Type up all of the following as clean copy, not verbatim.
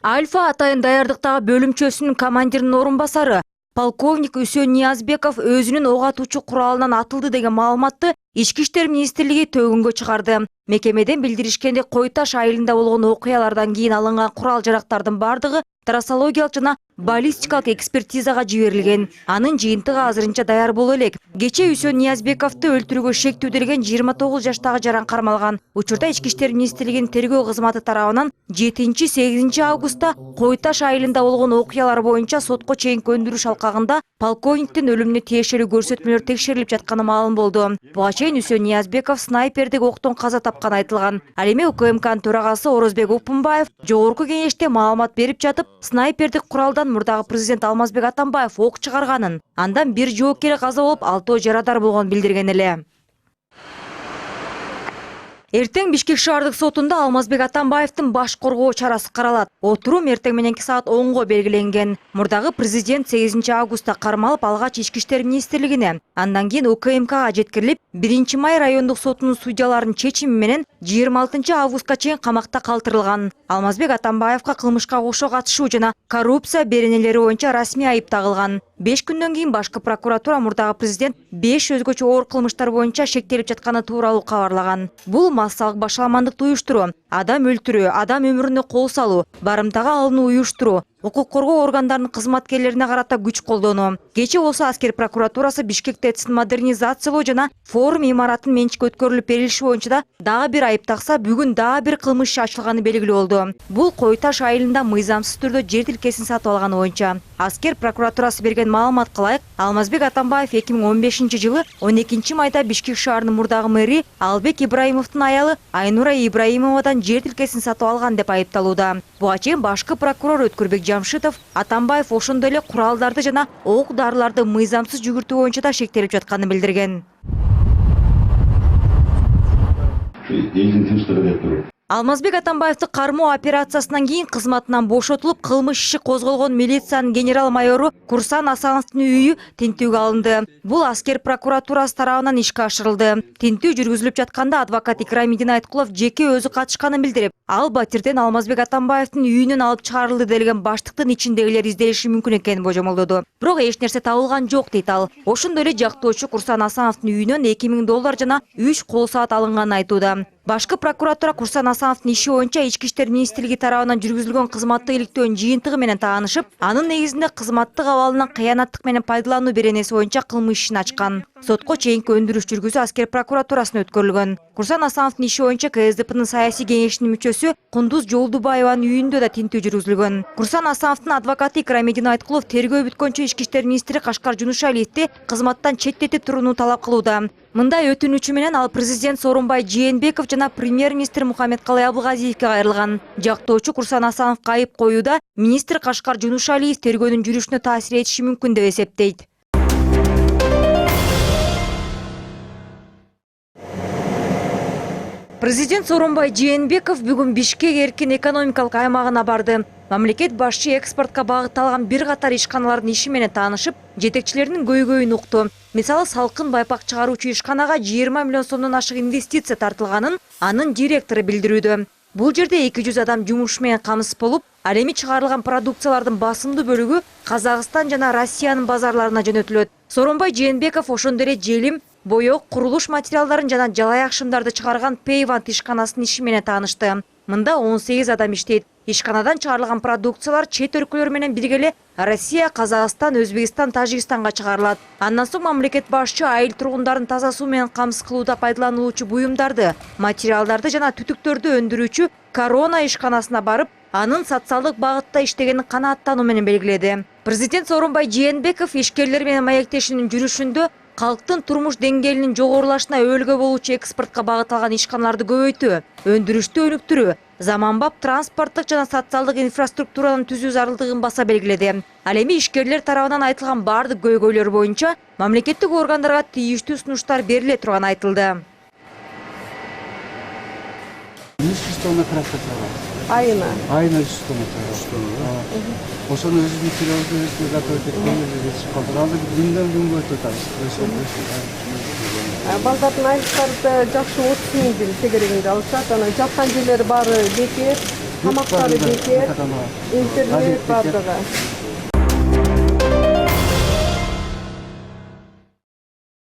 Альфа атайын даярдыктагы бөлүмчөсүнүн командиринин орун басары полковник Үсөн Ниязбеков өзүнүн ок атуучу куралынан атылды деген маалыматты Ички иштер министрлиги төгүнгө чыгарды. Мекемеден билдиришкенде Кой Таш айылында болгон окуялардан кийин алынган курал жарактардын бардыгы трассологиялык жана баллистикалык экспертизага жиберилген. Анын жыйынтыгы азырынча даяр боло элек. Кечээ Үсөн Ниязбековду өлтүрүүгө шектүүделген 29 жаштагы жаран кармалган. Учурда Ички иштер министрлигинин тергөө кызматы тарабынан 7-8 августта Кой Таш айылында болгон окуялар боюнча сотко чейинки өндүрүш алкагында полковниктин өлүмүнө тиешелүү көрсөтмөлөр текшерилип жатканы маалым болду. Буга чейин Үсөн Ниязбеков снайпердик октон каза тапканы айтылган. Ал эми УКМКнын төрагасы Орозбек Упунбаев жогорку кеңеште маалымат берип жатып, снайпердик куралдан мурдагы президент Алмазбек Атамбаев ок чыгарганын, андан бир жоокер каза болуп, 6 жарадар болгонун билдирген эле. Эртең Бишкек шаардык сотунда Алмазбек Атамбаевдин баш коргоо чарасы каралат. Отурум эртең мененки саат 10го белгиленген. Мурдагы президент 8 августта кармалып алгач Ички иштер министрлигине, андан кийин УКМКга жеткирилип, 1 май райондук сотунун судьяларынын чечими менен 26 августка чейин камакта калтырылган. Алмазбек Атамбаевга кылмышка кошо катышуу жана коррупция беренелери боюнча расмий айып тагылган. 5 күндөн кийин башкы прокуратура мурдагы президент 5 өзгөчө оор кылмыштар боюнча шектелип жатканы тууралуу кабарлаган. Бул массалык башаламандыкты уюштуруу, адам өлтүрүү, адам өмүрүнө кол салуу, барымтага алууну уюштуруу, укук коргоо органдарынын кызматкерлерине карата күч колдонуу. Кечээ болсо аскер прокуратурасы Бишкек ТЭЦин модернизациялоо жана форум имаратын менчикке өткөрүлүп берилиши боюнча да дагы бир айып такса, бүгүн дагы бир кылмыш иши ачылганы белгилүү болду. Бул Кой Таш айылында мыйзамсыз түрдө жер тилкесин сатып алганы боюнча. Аскер прокуратурасы берген маалыматка ылайык, Алмазбек Атамбаев 2015 жылы 12 майда Бишкек шаарынын мурдагы мэри Албек Ибраимовдун аялы Айнура Ибраимовадан жер тилкесин сатып алган деп айыпталууда. Буга чейин башкы прокурор Өткөрбек Жамшитов Атамбаев ошондой эле куралдарды жана ок дарыларды мыйзамсыз жүгүртүү боюнча да шектелип жатканын билдирген. Алмазбек Атамбаевди кармоо операциясынан кийин кызматынан бошотулуп, кылмыш иши козголгон милициянын генерал-майору Курсан Асановдун үйү тинтүүгө алынды. Бул аскер прокуратурасы тарабынан ишке ашырылды. Тинтүү жүргүзүлүп жатканда адвокат Икрамидин Айткулов жеке өзү катышканын билдирип, ал батирден Алмазбек Атамбаевдин үйүнөн алып чыгарылды делген баштыктын ичиндегилер изделиши мүмкүн экенин божомолдоду. Бирок эч нерсе табылган жок дейт ал. Ошондой эле жактоочу Курсан Асановдун үйүнөн $2000 жана 3 кол саат алынганын айтууда. Башкы прокуратура Курсан Асановдун иши боюнча Ички иштер министрлиги тарабынан жүргүзүлгөн кызматтык иликтөөнүн жыйынтыгы менен таанышып, анын негизинде кызматтык абалынан кыянаттык менен пайдалануу беренеси боюнча кылмыш ишин ачкан. Сотко чейинки өндүрүш жүргүзүү аскер прокуратурасына өткөрүлгөн. Курсан Асановдун иши боюнча КСДПнын саясий кеңешинин мүчөсү Кундуз Жолдубаеванын үйүндө да тинтүү жүргүзүлгөн. Курсан Асановдун адвокаты Икрамидин Айткулов тергөө бүткөнчө Ички иштер министри Кашкар Жунушалиевди кызматтан четтетип турууну талап кылууда. Мындай өтүнүүчү менен ал президент Сооронбай Жээнбеков жана премьер-министр Мухаммедкалый Абылгазиевге кайрылган. Жактоочу Курсан Асановго айып коюуда министр Кашкар Жунушалиев тергөөнүн жүрүшүнө таасир этиши мүмкүн деп эсептейт. Президент Сооронбай Жээнбеков бүгүн Бишкек эркин экономикалык аймагына барды. Мамлекет башчы экспортко багытталган бир катар ишканалардын иши менен таанышып, жетекчилеринин көйгөйүн укту. Мисалы, салкын байпак чыгаруучу ишканага 20 миллион сомдон ашык инвестиция тартылганын анын директору билдирүүдө. Бул жерде 200 адам жумуш менен камсыз болуп, ал эми чыгарылган продукциялардын басымдуу бөлүгү Казакстан жана Россиянын базарларына жөнөтүлөт. Сооронбай Жээнбеков ошондой эле желим, боек, курулуш материалдарын жана жалаяк шымдарды чыгарган Пейванд ишканасынын иши менен таанышты. Мында 18 адам иштейт. Ишканадан чыгарылган продукциялар чет өлкөлөр менен бирге эле Россия, Казакстан, Өзбекстан, Тажикстанга чыгарылат. Андан соң мамлекет башчы айыл тургундарын таза суу менен камсыз кылууда пайдаланылуучу буюмдарды, материалдарды жана түтүктөрдү өндүрүүчү Корона ишканасына барып, анын социалдык багытта иштегенин канааттануу менен белгиледи. Президент Сооронбай Жээнбеков ишкерлер менен маектешүүнүн жүрүшүндө калктын турмуш деңгээлинин жогорулашына өбөлгө болуучу экспортко багытталган ишканаларды көбөйтүү, өндүрүштү өнүктүрүү, заманбап транспорттук жана социалдык инфраструктураны түзүү зарылдыгын баса белгиледи. Ал эми ишкерлер тарабынан айтылган бардык көйгөйлөр боюнча мамлекеттик органдарга тийиштүү сунуштар бериле турганы айтылды. Айына 100 тонна. Ошону өзү материалды өзү готовить эткенде жетишип калдык. Аны күндөн күнгө өтөт атабыз. балдардын айлыктары да жакшы 30 000 тегерегинде алышат. Анан жаткан жерлери баары бекер. тамактары бекер, интернет бардыгы.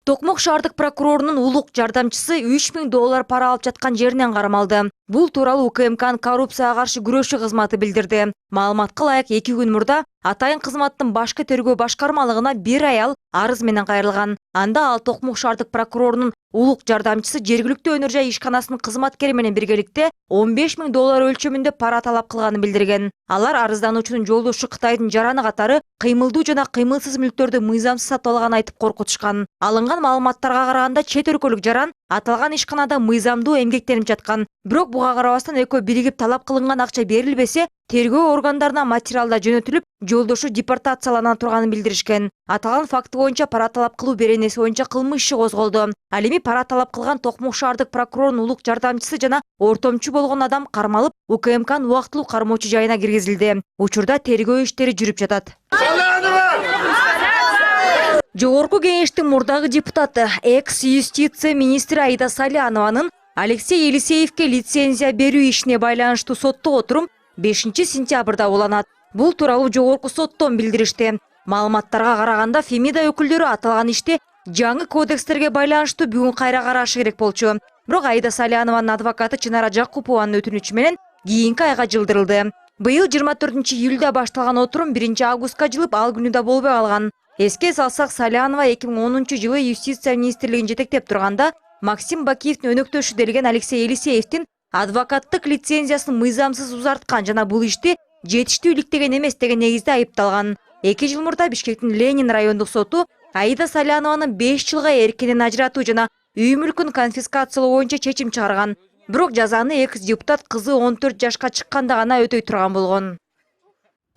Токмок шаардык прокурорунун улук жардамчысы $3000 пара алып жаткан жеринен кармалды. Бул тууралуу УКМКнын коррупцияга каршы күрөшүү кызматы билдирди. Маалыматка ылайык 2 күн мурда атайын кызматтын башкы тергөө башкармалыгына бир аял арыз менен кайрылган. Анда ал Токмок шаардык прокурорунун улук жардамчысы жергиликтүү өнөр жай ишканасынын кызматкери менен биргеликте $15.000 өлчөмүндө пара талап кылганын билдирген. Алар арыздануучунун жолдошу Кытайдын жараны катары кыймылдуу жана кыймылсыз мүлктөрдү мыйзамсыз сатып алганын айтып коркутушкан. Алынган маалыматтарга караганда чет өлкөлүк жаран аталган ишканада мыйзамдуу эмгектенип жаткан. Бирок буга карабастан экөө биригип талап кылынган акча берилбесе, тергөө органдарына материалда жөнөтүлүп, жолдошу депортациялана турганын билдиришкен. Аталган факты боюнча пара талап кылуу беренеси боюнча кылмыш иши козголду. Ал эми пара талап кылган Токмок шаардык прокурорунун улук жардамчысы жана ортомчу болгон адам кармалып, УКМКнын убактылуу кармоочу жайына киргизилди. Учурда тергөө иштери жүрүп жатат. Жогорку кеңештин мурдагы депутаты, экс-юстиция министри Аида Салянованын Алексей Елисеевке лицензия берүү ишине байланыштуу соттук отурум 5 сентябрда уланат. Бул тууралуу жогорку соттон билдиришти. Маалыматтарга караганда Фемида өкүлдөрү аталган ишти жаңы кодекстерге байланыштуу бүгүн кайра карашы керек болчу. Бирок Аида Салянованын адвокаты Чынара Жакупованын өтүнүчү менен кийинки айга жылдырылды. Быйыл 24-июлда башталган отурум 1-августка жылып, ал күнү да болбой калган. Эске салсак, Салянова 2010-жылы юстиция министрлигин жетектеп турганда Максим Бакиевдин өнөктөшү делген Алексей Елисеевдин адвокаттык лицензиясын мыйзамсыз узарткан жана бул ишти жетиштүү иликтеген эмес деген негизде айыпталган. 2 жыл мурда Бишкектин Ленин райондук соту Аида Салянованы 5 жылга эркинен ажыратуу жана үй мүлкүн конфискациялоо боюнча чечим чыгарган. Бирок жазаны экс-депутат кызы 14 жашка чыкканда гана өтөй турган болгон.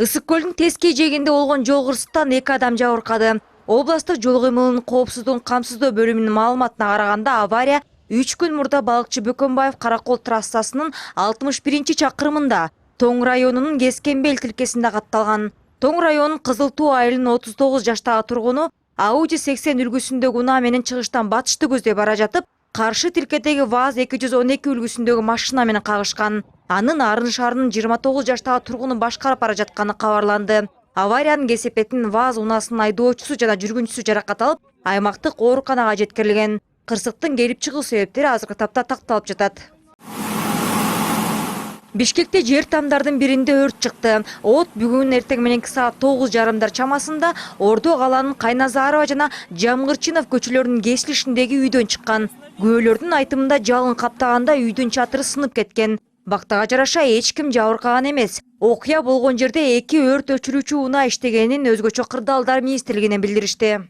Ысык көлдүн Тескей жээгинде болгон жол кырсыктан 2 адам жабыркады. Областтык жол кыймылынын коопсуздугун камсыздоо бөлүмүнүн маалыматына караганда авария 3 күн мурда Балыкчы Бөкөнбаев Каракол трассасынын 61-чакырымында Тоң районунун Кескенбел тилкесинде катталган. Тоң районунун Кызыл Туу айылынын 39 жаштагы тургуну Audi 80 үлгүсүндөгү унаа менен чыгыштан батышты көздөй бара жатып, каршы тилкедеги ВАЗ 212 үлгүсүндөгү машина менен кагышкан. Анын Арын шаарынын 29 жаштагы тургуну башкарып бара жатканы кабарланды. Авариянын кесепетин ВАЗ унаасынын айдоочусу жана жүргүнчүсү жаракат алып, аймактык ооруканага жеткирилген. Кырсыктын келип чыгуу себептери азыркы тапта такталып жатат. Бишкекте жер тамдардын биринде өрт чыкты. От бүгүн эртең мененки саат 9:30 чамасында Ордо каланын Кайназарова жана Жамгырчинов көчөлөрүнүн кесилишиндеги үйдөн чыккан. Күбөлөрдүн айтымында жалын каптаганда үйдүн чатыры сынып кеткен. Бактага жараша эч ким жабыркаган эмес. Окуя болгон жерде 2 өрт өчүрүүчү унаа иштегенин өзгөчө кырдаалдар министрлигинен билдиришти.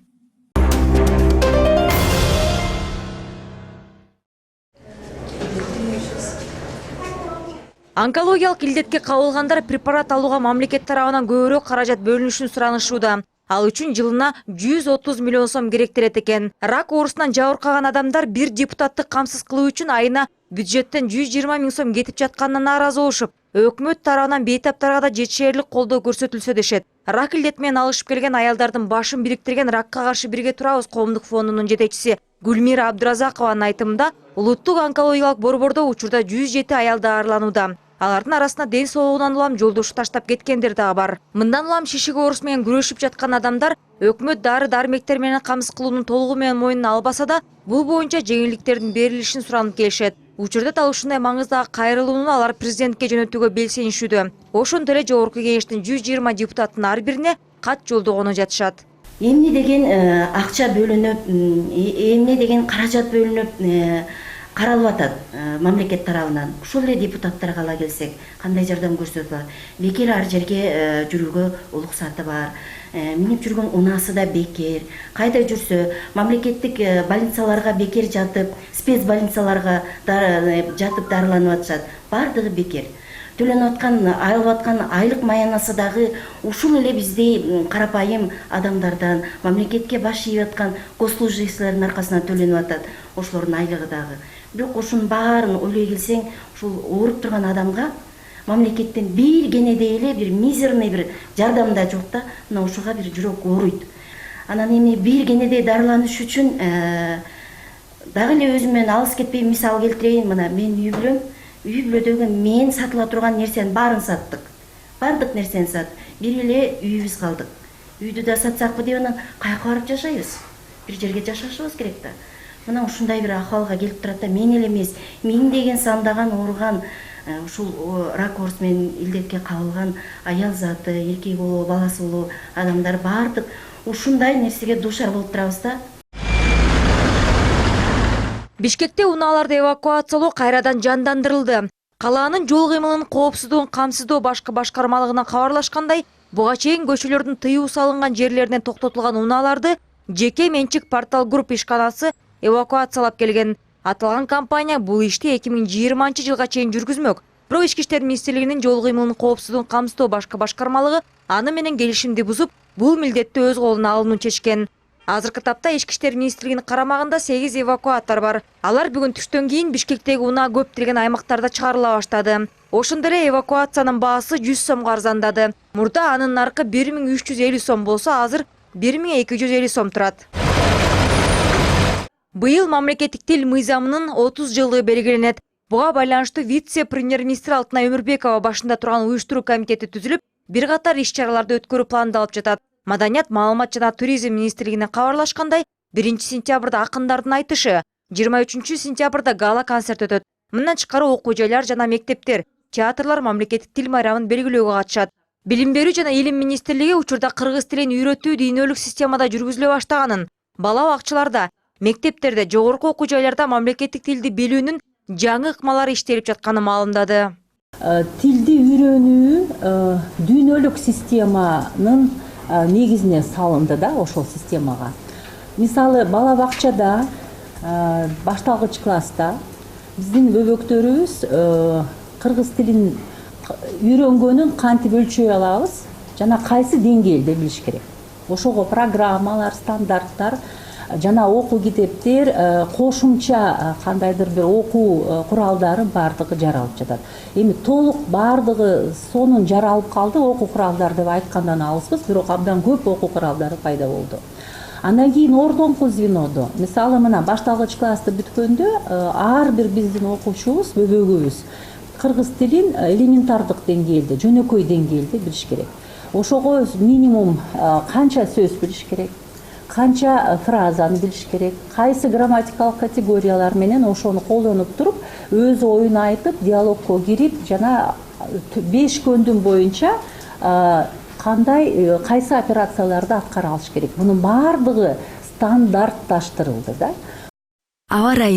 Онкологиялык илдетке кабылгандар препарат алууга мамлекет тарабынан көбүрөөк каражат бөлүнүшүн суранышууда. Ал үчүн жылына 130 миллион сом керектелет экен. Рак оорусунан жабыркаган адамдар бир депутатты камсыз кылуу үчүн айына бюджеттен 120 миң сом кетип жатканына нааразы болушуп, өкмөт тарабынан бейтаптарга да жетишерлик колдоо көрсөтүлсө дешет. Рак илдети менен алышып келген аялдардын башын бириктирген Ракка каршы бирге турабыз коомдук фондунун жетекчиси Гүлмира Абдуразакованын айтымында, улуттук онкологиялык борбордо учурда 107 аял даарыланууда. Алардын арасында ден соолугунан улам жолдошу таштап кеткендер дагы бар. Мындан улам шишик оорусу менен күрөшүп жаткан адамдар өкмөт дары-дармектер менен камсыз кылуунун толугу менен мойнуна албаса да, бул боюнча жеңилдиктердин берилишин суранып келишет. Учурда дал ушундай маңыздагы кайрылууну алар президентке жөнөтүүгө белсенишүүдө. Ошондо эле жогорку кеңештин 120 депутаттын ар бирине кат жолдогону жатышат. Эмне деген акча бөлүнүп, эмне деген каражат бөлүнүп каралып атат мамлекет тарабынан. Ушул эле депутаттарга ала келсек, кандай жардам көрсөтүлөт? Бекер ар жерге жүрүүгө уруксаты бар. Минип жүргөн унаасы да бекер. Кайда жүрсө, мамлекеттик больницаларга бекер жатып, спец больницаларга жатып дарыланып атышат. Бардыгы бекер. Төлөнүп аткан, алып аткан айлык маянасы дагы ушул эле биздей карапайым адамдардан, мамлекетке баш ийип аткан госслужащийлердин аркасынан төлөнүп атат. Ошолордун айлыгы дагы. Бирок ошонун баарын ойлой келсең, ушул ооруп турган адамга мамлекеттен бир кенедей эле бир мизерный бир жардам да жок да, мына ошого бир жүрөк ооруйт. Анан эми бир кенедей дарыланыш үчүн дагы эле өзүм менен алыс кетпей мисал келтирейин. Мына мен үй бүлөм үй бүлөдөгү мен сатыла турган нерсенин баарын саттык. Бардык нерсени саттык. Бир эле үйүбүз калдык. Үйдү да сатсакпы деп анан каяка барып жашайбыз? Бир жерге жашашыбыз керек да. Мына ушундай бир акыбалга келип турат да, мен эле эмес, миңдеген сандаган ооруган ушул рак оорусу менен илдетке кабылган аял заты, эркек болобу, баласы болобу адамдар бардык ушундай нерсеге дуушар болуп турабыз да. Бишкекте унааларды эвакуациялоо кайрадан жандандырылды. Калаанын жол кыймылынын коопсуздугун камсыздоо башкы башкармалыгынан кабарлашкандай, буга чейин көчөлөрдүн тыюу салынган жерлеринен токтотулган унааларды жеке менчик Портал Групп ишканасы эвакуациялап келген. Аталган компания бул ишти 2020 жылга чейин жүргүзмөк. Бирок Ички иштер министрлигинин жол кыймылынын коопсуздугун камсыздоо башкы башкармалыгы аны менен келишимди бузуп, бул милдетти өз колуна алууну чечкен. Азыркы тапта Ички иштер министрлигинин карамагында 8 эвакуатор бар. Алар бүгүн түштөн кийин Бишкектеги унаа көптөлгөн аймактарда чыгарыла баштады. Ошондой эле эвакуациянын баасы 100 сомго арзандады. Мурда анын наркы 1350 сом болсо, азыр 1250 сом турат. Быйыл мамлекеттик тил мыйзамынын 30 жылдыгы белгиленет. Буга байланыштуу вице-премьер-министр Алтынай Өмүрбекова башында турган уюштуруу комитети түзүлүп, бир катар иш-чараларды өткөрүү пландалып жатат. Маданият, маалымат жана туризм министрлигинен кабарлашкандай, 1-сентябрда акындардын айтышы, 23-сентябрда гала концерт өтөт. Мындан тышкары окуу жайлар жана мектептер, театрлар мамлекеттик тил майрамын белгилөөгө катышат. Билим берүү жана илим министрлиги учурда кыргыз тилин үйрөтүү дүйнөлүк системада жүргүзүлө баштаганын, бала бакчаларда, мектептерде, жогорку окуу жайларда мамлекеттик тилди билүүнүн жаңы ыкмалары иштелип жатканын маалымдады. Тилди үйрөнүү дүйнөлүк системанын негизине салынды да, ошол системага. Мисалы, бала бакчада, башталгыч класста биздин бөбөктөрүбүз кыргыз тилин үйрөнгөнүн кантип өлчөй алабыз жана кайсы деңгээлде билиш керек. Ошого программалар, стандарттар жана окуу китептер, кошумча кандайдыр бир окуу куралдары бардыгы жаралып жатат. Эми толук бардыгы сонун жаралып калды окуу куралдар деп айткандан алыспыз, бирок абдан көп окуу куралдары пайда болду. Андан кийин ордоңку звенодо, мисалы мына башталгыч классты бүткөндө ар бир биздин окуучубуз, бөбөгүбүз кыргыз тилин элементардык деңгээлде, жөнөкөй деңгээлде билиш керек. Ошого минимум канча сөз билиш керек, канча фразаны билиш керек, кайсы грамматикалык категориялар менен ошону колдонуп туруп, өз оюн айтып, диалогко кирип, жана 5 көндүм боюнча кандай кайсы операцияларды аткара алыш керек. Мунун бардыгы стандартташтырылды да. Аба ырайын